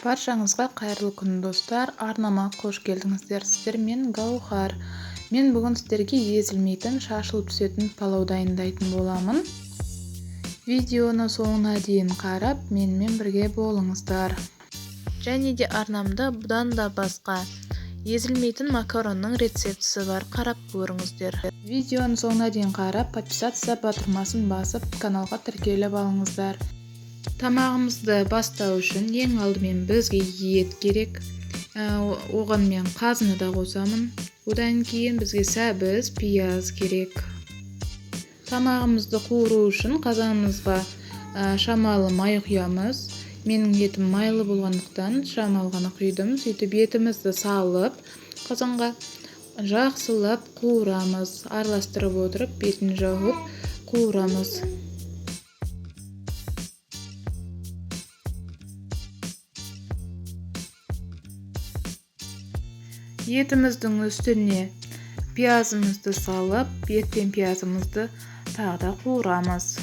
Баршаңызға қайырлы күн достар. Арнама қош келдіңіздер. Сіздермен Гаухар. Мен бүгін сіздерге езілмейтін, шашылып түсетін палау дайындайтын боламын. Видеоны соңына дейін қарап, менімен бірге болыңыздар. Және де арнамда бұдан да басқа езілмейтін макаронның рецептісі бар. Қарап көріңіздер. Видеоны соңына дейін қарап, подписаться батырмасын басып, каналға тіркеліп алыңыздар. Тамағымызды бастау үшін ең алдымен бізге ет керек. Оған мен қазыны да қосамын. Одан кейін бізге сәбіз, пияз керек. Тамағымызды қуыру үшін қазанымызға шамалы май құямыз. Менің етім майлы болғандықтан шамалы ғана құйдым. Сөйтіп етімізді салып, қазанға жақсылап қуырамыз. Араластырып отырып, бетін жауып қуырамыз. Етіміздің үстіне пиязымызды салып, ет пен пиязымызды тағы да қуырамыз.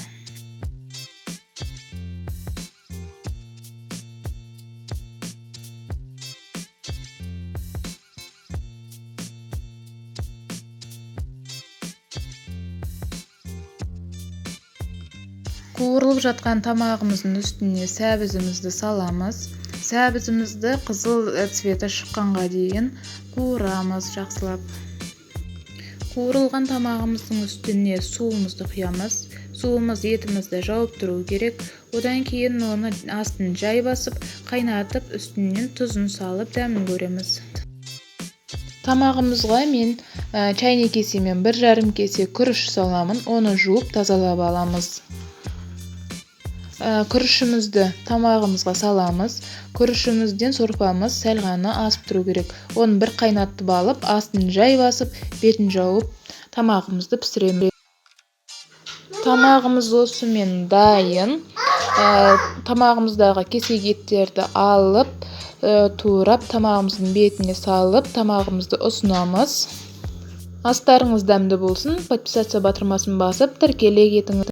Қуырылып жатқан тамағымыздың үстіне сәбізімізді саламыз. Сәбізімізді қызыл цветі шыққанға дейін қуырамыз жақсылап. Қуырылған тамағымыздың үстіне суымызды құямыз. Суымыз етімізді жауып тұру керек. Одан кейін оны астын жай басып, қайнатып, үстінен тұзын салып дәмін көреміз. Тамағымызға мен чайник кесемен 1,5 кесе күріш саламын. Оны жуып тазалап аламыз. Күрішімізді тамағымызға саламыз. Күрішімізден сорпамыз сәл ғана асып тұру керек. Оны бір қайнатып алып, астын жай басып, бетін жауып, тамағымызды пісіреміз. Тамағымыз осымен дайын. Тамағымыздағы кесек еттерді алып, турап, тамағымыздың бетіне салып, тамағымызды ұсынамыз. Астарыңыз дәмді болсын. Подписаться батырмасын басып, тіркеле кетіңіз.